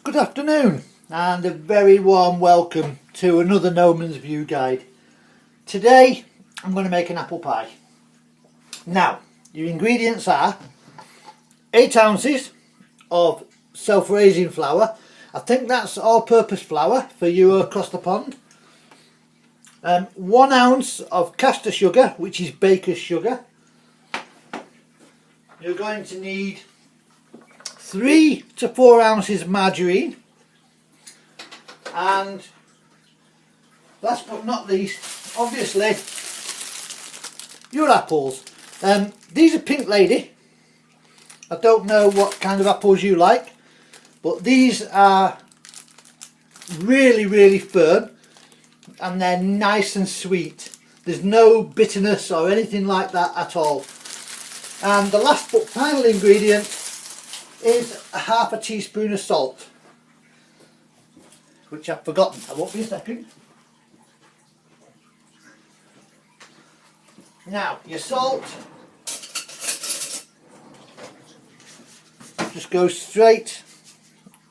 Good afternoon and a very warm welcome to another Noman's View guide. Today I'm going to make an apple pie. Now your ingredients are 8 ounces of self-raising flour. I think that's all-purpose flour for you across the pond. 1 ounce of caster sugar, which is baker's sugar. You're going to need 3 to 4 ounces margarine, and last but not least, obviously, your apples. These are Pink Lady. I don't know what kind of apples you like, but these are really firm and they're nice and sweet. There's no bitterness or anything like that at all. And the last but final ingredient is a half a teaspoon of salt, which I've forgotten. I won't be a second. Now your salt just goes straight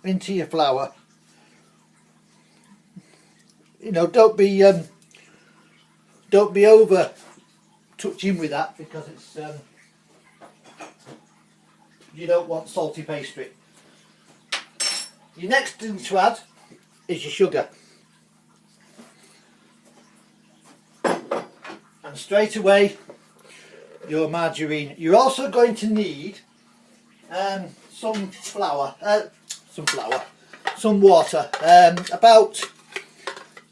into your flour. You know, don't be over touching with that, because it's you don't want salty pastry. Your next thing to add is your sugar, and straight away your margarine. You're also going to need some water, about,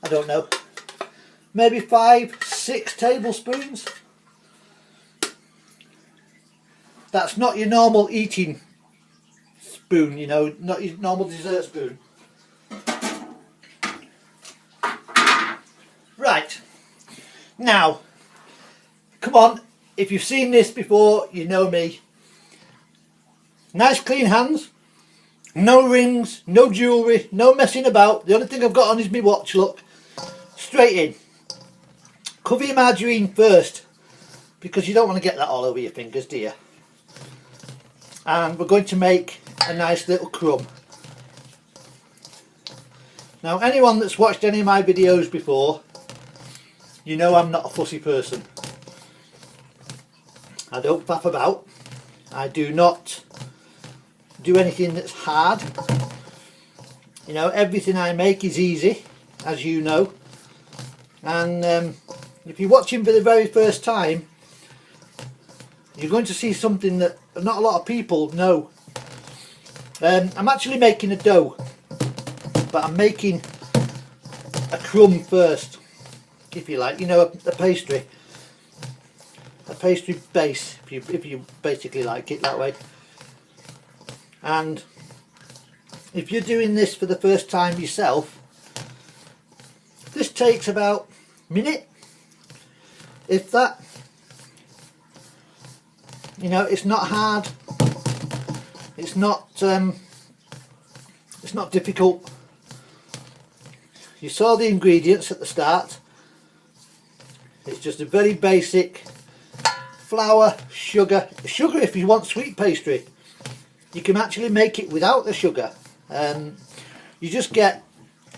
I don't know, maybe 5-6 tablespoons. That's not your normal eating spoon, you know, not your normal dessert spoon. Right, now, come on, if you've seen this before, you know me. Nice clean hands, no rings, no jewellery, no messing about. The only thing I've got on is my watch, look. Straight in. Cover your margarine first, because you don't want to get that all over your fingers, do you? And we're going to make a nice little crumb. Now anyone that's watched any of my videos before, you know I'm not a fussy person. I don't faff about. I do not do anything that's hard. You know, everything I make is easy, as you know. And if you're watching for the very first time, you're going to see something that not a lot of people know. I'm actually making a dough, but I'm making a crumb first, if you like. You know, a pastry base, if you basically like it that way. And if you're doing this for the first time yourself, this takes about a minute, if that. You know, it's not hard, it's not difficult. You saw the ingredients at the start. It's just a very basic flour, sugar. Sugar, if you want sweet pastry, you can actually make it without the sugar. You just get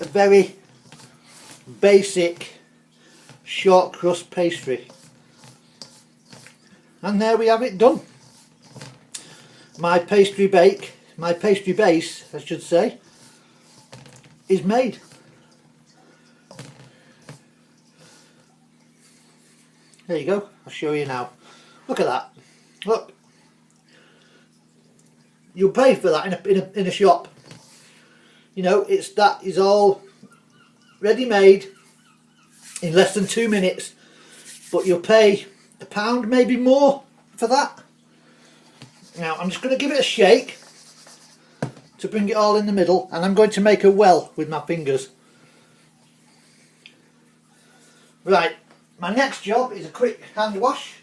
a very basic short crust pastry. And there we have it done. My pastry base, I should say, is made. There you go, I'll show you now. Look at that. Look. You'll pay for that in a shop. You know, that is all ready made in less than 2 minutes, but you'll pay £1, maybe more, for that. Now I'm just going to give it a shake to bring it all in the middle, and I'm going to make a well with my fingers. Right, my next job is a quick hand wash.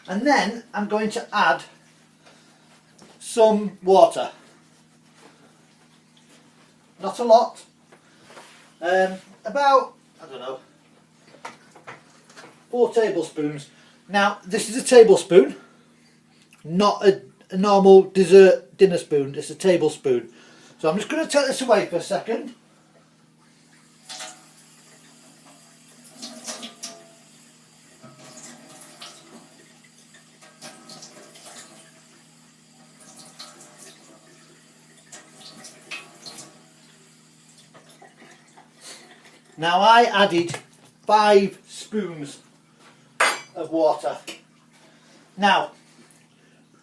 And then I'm going to add some water. not a lot. About, I don't know, 4 tablespoons. Now this is a tablespoon, not a normal dessert dinner spoon, it's a tablespoon. So I'm just going to take this away for a second. Now I added 5 spoons of water. Now,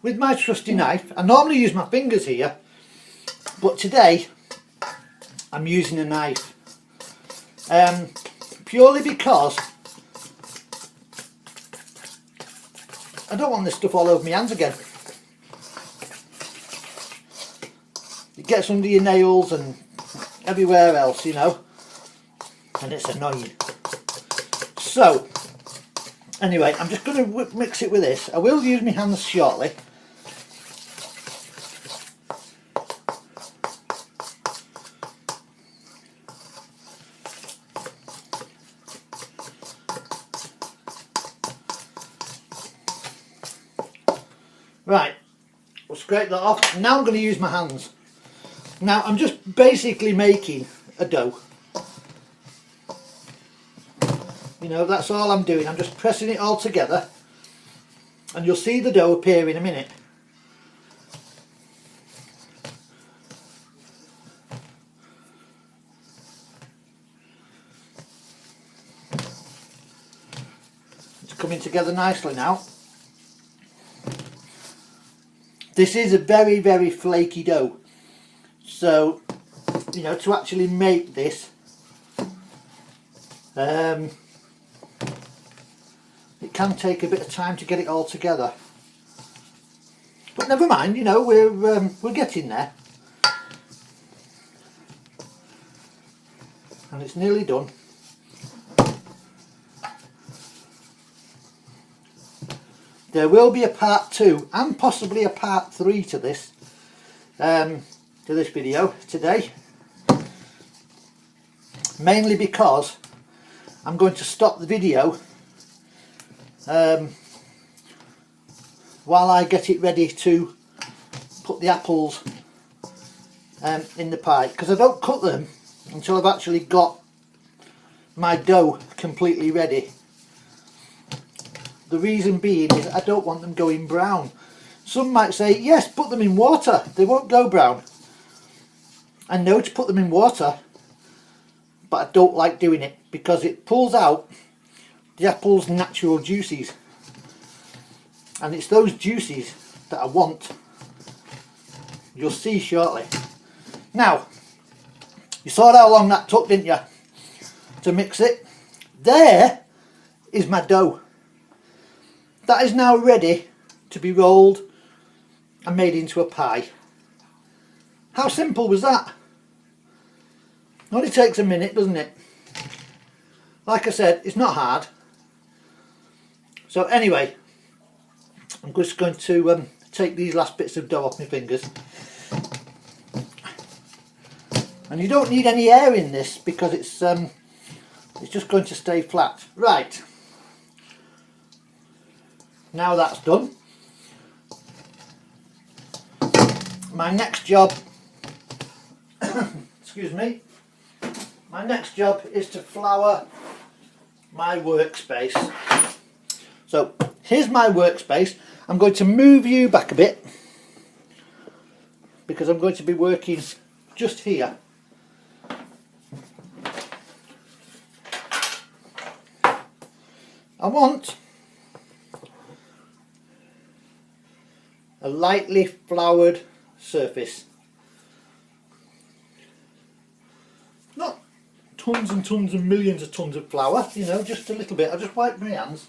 with my trusty knife, I normally use my fingers here, but today I'm using a knife. Purely because I don't want this stuff all over my hands again. It gets under your nails and everywhere else, you know. And it's annoying. So anyway, I'm just going to mix it with this. I will use my hands shortly. Right, we'll scrape that off. Now I'm going to use my hands. Now I'm just basically making a dough. You know, that's all I'm doing. I'm just pressing it all together, and you'll see the dough appear in a minute. It's coming together nicely now. This is a very, very flaky dough. So, you know, to actually make this, it can take a bit of time to get it all together, but never mind. You know, we're getting there, and it's nearly done. There will be a part 2 and possibly a part 3 to this video today, mainly because I'm going to stop the video while I get it ready to put the apples in the pie, because I don't cut them until I've actually got my dough completely ready. The reason being is I don't want them going brown. Some might say, yes, put them in water, they won't go brown. I know to put them in water, but I don't like doing it because it pulls out the apple's natural juices, and it's those juices that I want. You'll see shortly. Now, you saw how long that took, didn't you, to mix it? There is my dough. That is now ready to be rolled and made into a pie. How simple was that? Only takes a minute, doesn't it? Like I said, it's not hard. So anyway, I'm just going to take these last bits of dough off my fingers. And you don't need any air in this because it's just going to stay flat. Right. Now that's done. My next job, excuse me, my next job is to flour my workspace. So here's my workspace. I'm going to move you back a bit because I'm going to be working just here. I want a lightly floured surface. Not tons and tons and millions of tons of flour, you know, just a little bit. I'll just wipe my hands.